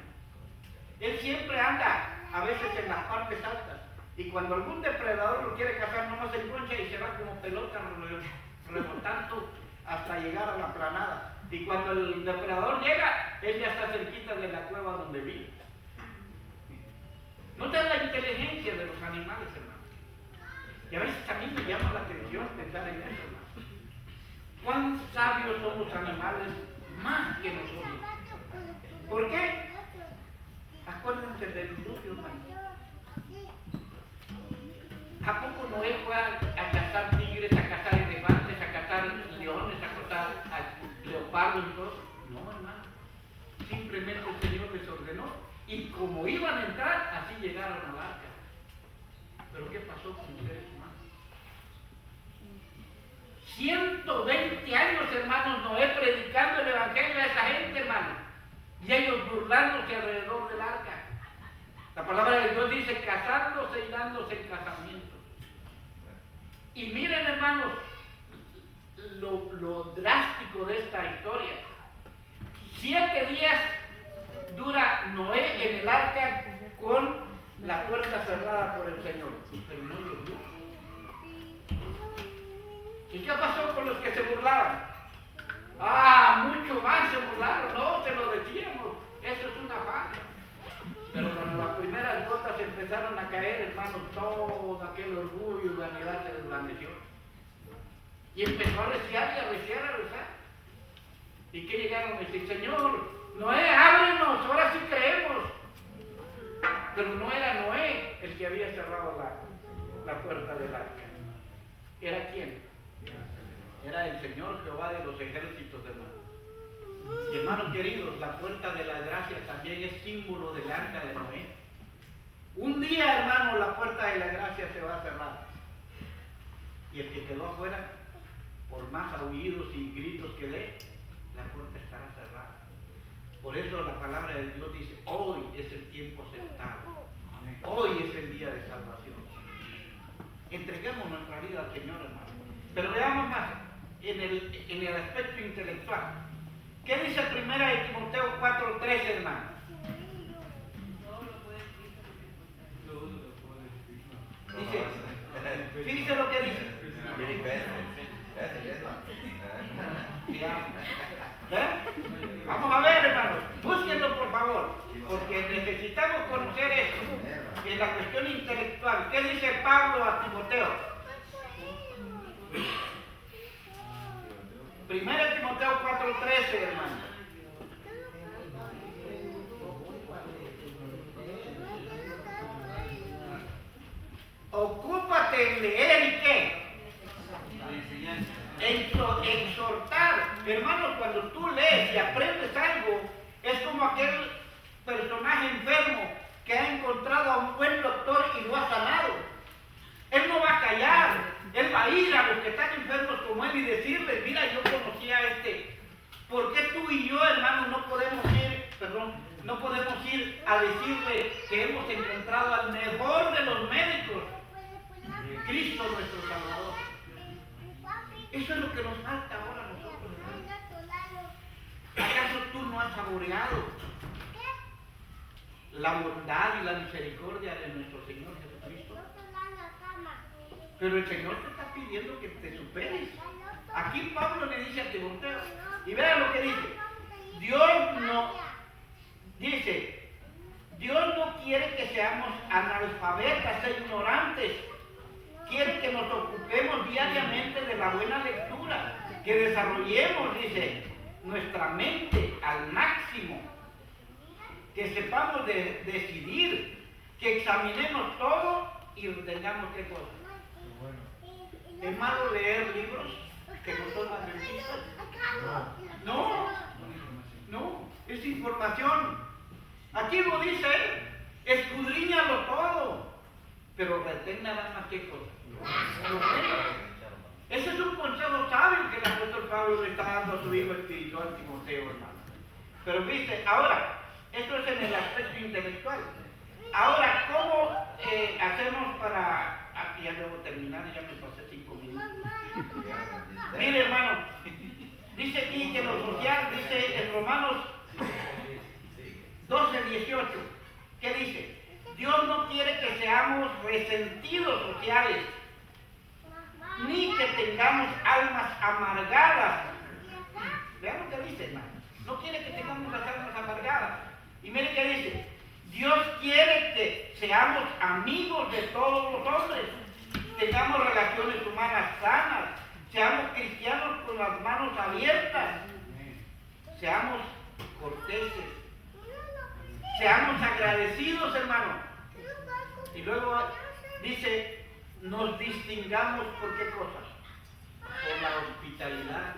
Él siempre anda, a veces en las partes altas. Y cuando algún depredador lo quiere cazar, nomás se concha y se va como pelota rebotando hasta llegar a la planada. Y cuando el depredador llega, él ya está cerquita de la cueva donde vive. Nota la inteligencia de los animales, hermano. Y a veces a mí me llama la atención pensar en eso, hermano. ¿Cuán sabios son los animales más que nosotros? ¿Por qué? Acuérdense del diluvio, hermano. ¿A poco Noé fue a cazar tigres, a cazar elefantes, a cazar leones, a cazar leopardos y todo? No, hermano. Simplemente el Señor les ordenó. Y como iban a entrar, así llegaron al arca. ¿Pero qué pasó con los seres humanos? 120 años, hermanos, Noé predicando el evangelio a esa gente, hermano. Y ellos burlándose alrededor del arca. palabra de Dios dice casándose y dándose en casamiento. Y miren, hermanos, lo drástico de esta historia. 7 días dura Noé en el arca con la puerta cerrada por el Señor, pero no llovió. ¿Y qué pasó con los que se burlaban? Mucho más se burlaron, no, se lo decíamos, eso es una falla. Pero cuando las primeras gotas empezaron a caer, hermanos, todo aquel orgullo y vanidad se desvaneció. Y empezó a reciar y a reciar, a rezar. ¿Y qué llegaron a decir? Señor, Noé, ábrenos, ahora sí creemos. Pero no era Noé el que había cerrado la puerta del arca. ¿Era quién? Era el Señor Jehová de los ejércitos, hermanos. Y hermanos queridos, la puerta de la gracia también es símbolo del arca de Noé. Un día, hermano, la puerta de la gracia se va a cerrar. Y el que quedó afuera, por más aullidos y gritos que dé, la puerta estará cerrada. Por eso la palabra de Dios dice, hoy es el tiempo aceptado. Hoy es el día de salvación. Entreguemos nuestra vida al Señor, hermano. Pero veamos más en el aspecto intelectual. ¿Qué dice 1 Timoteo 4:13, hermano? Dice, fíjense lo que dice. Vamos a ver, hermanos, búsquenlo por favor, porque necesitamos conocer esto en la cuestión intelectual. ¿Qué dice Pablo a Timoteo? 1 Timoteo 4:13, hermano. Ocúpate en leer y qué. Exhortar. Hermanos, cuando tú lees y aprendes algo, es como aquel personaje enfermo que ha encontrado a un buen doctor y lo ha sanado. Él no va a callar, él va a ir a los que están enfermos como él y decirles, mira, yo conocí a este. ¿Por qué tú y yo, hermanos, no podemos ir a decirle que hemos encontrado al mejor de los médicos, Cristo nuestro Salvador? Eso es lo que nos falta ahora a nosotros, hermanos. ¿Acaso tú no has saboreado la bondad y la misericordia de nuestro Señor Jesucristo? Pero el Señor te está pidiendo que te superes. Aquí Pablo le dice a Timoteo, y vean lo que dice. Dios no quiere que seamos analfabetas e ignorantes. Quiere que nos ocupemos diariamente de la buena lectura, que desarrollemos, dice, nuestra mente al máximo, que sepamos decidir, que examinemos todo y tengamos qué cosa. ¿Es malo leer libros que no son adventistas? No, es información. Aquí lo dice él, escudriñalo todo, pero retén nada más qué cosa. Ese es un consejo sabio que el apóstol Pablo le está dando a su hijo espiritual Timoteo, hermano. Pero viste, ahora, esto es en el aspecto intelectual. Ahora, ¿cómo hacemos para... Aquí ya debo terminar, ya me pasé 5 minutos. Mire, hermano, dice aquí que lo social, dice en Romanos 12:18, ¿qué dice? Dios no quiere que seamos resentidos sociales, ni que tengamos almas amargadas. Vean lo que dice, hermano. No quiere que tengamos las almas amargadas. Y mire que dice, Dios quiere que seamos amigos de todos los hombres, tengamos relaciones humanas sanas, seamos cristianos con las manos abiertas, seamos corteses, seamos agradecidos, hermano. Y luego dice, nos distingamos por qué cosas, por la hospitalidad.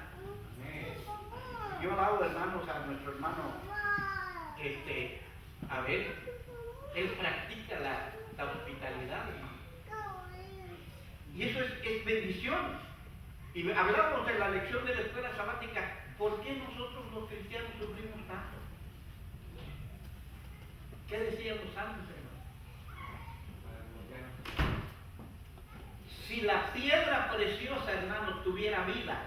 Yo hago, hermanos, a nuestro hermano, a ver, él practica la hospitalidad. Y eso es bendición. Y hablamos en la lección de la escuela sabática, ¿por qué nosotros los cristianos sufrimos tanto? ¿Qué decíamos antes, hermano? Si la piedra preciosa, hermanos, tuviera vida,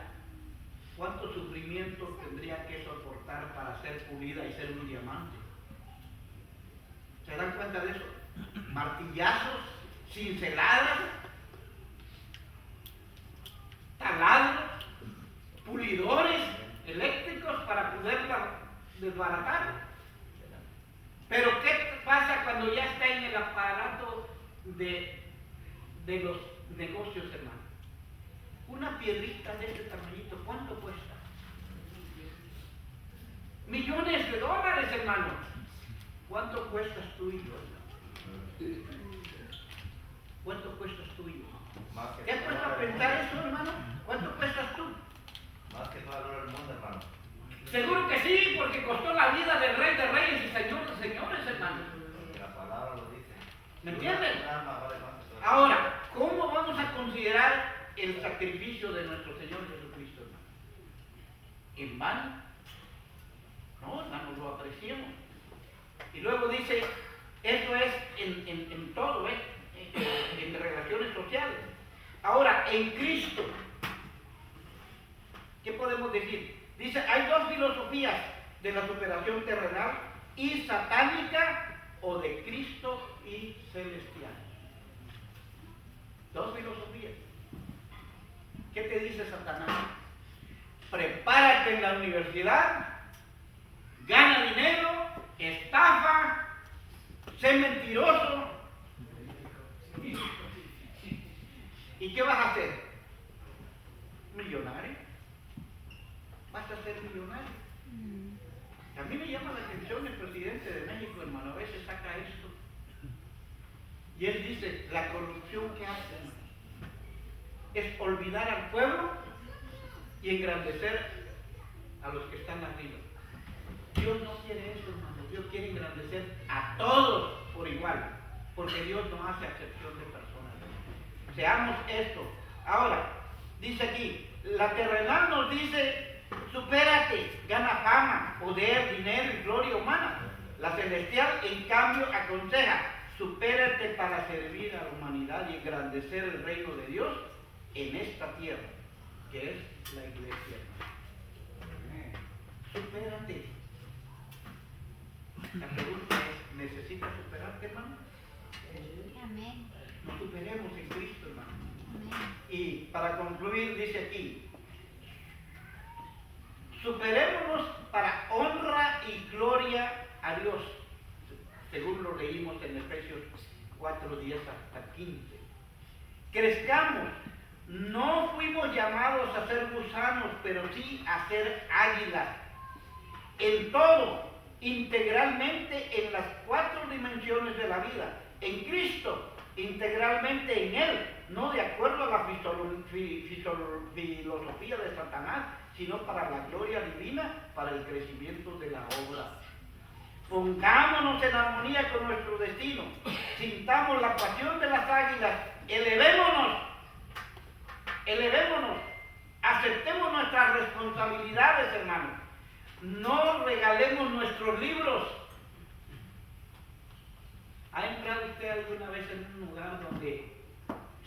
¿cuánto sufrimiento tendría que soportar para ser pulida y ser un diamante? ¿Se dan cuenta de eso? Martillazos, cinceladas, taladros, pulidores eléctricos para poderla desbaratar. Pero ¿qué pasa cuando ya está en el aparato de los negocios, hermano? Una piedrita de este tamañito, ¿cuánto cuesta? Millones de dólares, hermano. ¿Cuánto cuestas tú y yo, hermano? ¿Cuánto cuestas tú y yo? ¿Te has puesto a pensar eso, hermano? ¿Cuánto cuestas tú? Más que todo el oro del mundo, hermano. Seguro que sí, porque costó la vida del Rey de Reyes y Señor de Señores, hermano. La palabra lo dice. ¿Me entiendes? Nada más vale más que todo. Ahora, ¿cómo vamos a considerar el sacrificio de nuestro Señor Jesucristo, hermano? ¿En vano? No, hermano, lo apreciamos. Y luego dice, eso es en todo, en relaciones sociales. Ahora, en Cristo, ¿qué podemos decir? Dice, hay dos filosofías de la superación terrenal, y satánica o de Cristo y celestial. Dos filosofías. ¿Qué te dice Satanás? Prepárate en la universidad, gana dinero, estafa, sé mentiroso. ¿Y qué vas a hacer? Millonario. Vas a ser millonario. A mí me llama la atención el presidente de México, hermano, a veces saca esto. Y él dice, la corrupción que hace, hermano, es olvidar al pueblo y engrandecer a los que están arriba. Dios no quiere eso, hermano. Dios quiere engrandecer a todos por igual, porque Dios no hace acepción de personas. Seamos esto. Ahora, dice aquí, la terrenal nos dice, supérate, gana fama, poder, dinero y gloria humana. La celestial, en cambio, aconseja, supérate para servir a la humanidad y engrandecer el reino de Dios en esta tierra, que es la iglesia. Supérate. La pregunta es, ¿necesitas superarte, hermano? Amén. Nos superemos en Cristo, hermano. Amén. Y para concluir, dice aquí, superémonos para honra y gloria a Dios, según lo leímos en Efesios 4, 10 hasta 15. Crezcamos, no fuimos llamados a ser gusanos, pero sí a ser águilas, en todo, integralmente en las 4 dimensiones de la vida, en Cristo, integralmente en Él, no de acuerdo a la filosofía de Satanás, sino para la gloria divina, para el crecimiento de la obra. Pongámonos en armonía con nuestro destino, sintamos la pasión de las águilas, elevémonos, aceptemos nuestras responsabilidades, hermanos. No regalemos nuestros libros. ¿Ha entrado usted alguna vez en un lugar donde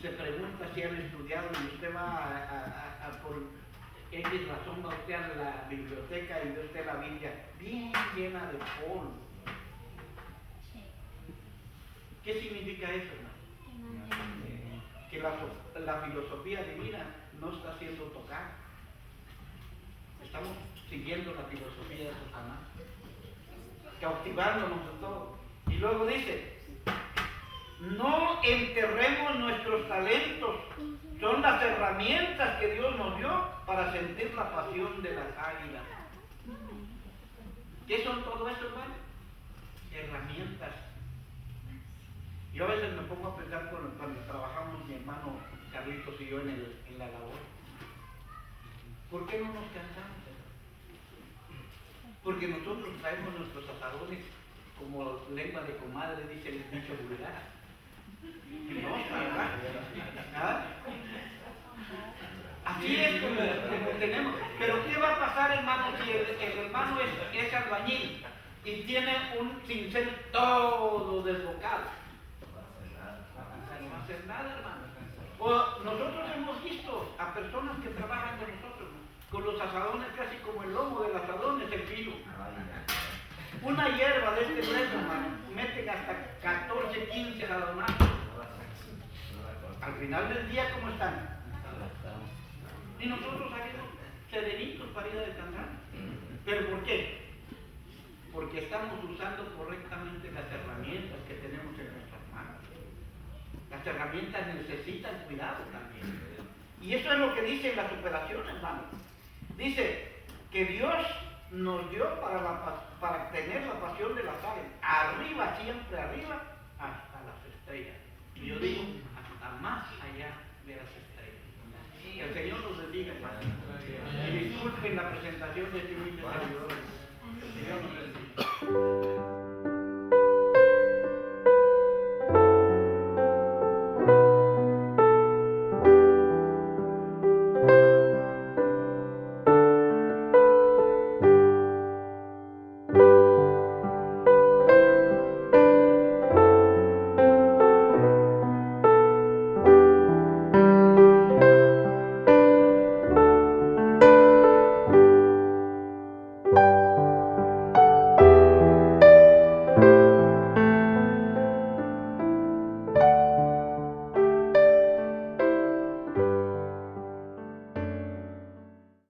se pregunta si han estudiado y usted va por X razón, va usted a la biblioteca y ve usted la Biblia bien llena de polvo? Sí. ¿Qué significa eso, hermano? Que no Que la filosofía divina no está siendo tocada. Estamos siguiendo la filosofía de Satanás, cautivándonos de todo. Y luego dice, no enterremos nuestros talentos, son las herramientas que Dios nos dio para sentir la pasión de las águilas. ¿Qué son todo eso, hermano? Herramientas. Yo a veces me pongo a pensar cuando trabajamos mi hermano Carlitos y yo en la labor. ¿Por qué no nos cansamos? Porque nosotros traemos nuestros asadones como lengua de comadre, dice el dicho vulgar. No, ¿verdad? ¿Ah? Así es como tenemos. Pero ¿qué va a pasar, hermano, si el hermano es albañil y tiene un cincel todo desbocado? No va a hacer nada, hermano. O nosotros hemos visto a personas que trabajan con nosotros, ¿no? Con los asadones casi como el lomo del asadón es el filo. Una hierba de este grueso, hermano, meten hasta 14, 15 asadonazos. Al final del día, ¿cómo están? Y nosotros salimos serenitos para ir a descansar. ¿Pero por qué? Porque estamos usando correctamente las herramientas que tenemos en nuestras manos. Las herramientas necesitan cuidado también. Y eso es lo que dice en la superación, hermano. Dice que Dios nos dio para tener la pasión de las aves. Arriba, siempre arriba, hasta las estrellas. Y yo digo, hasta más allá de las estrellas. Que el Señor nos bendiga, hermano. Y disculpen la presentación de este humilde servidor.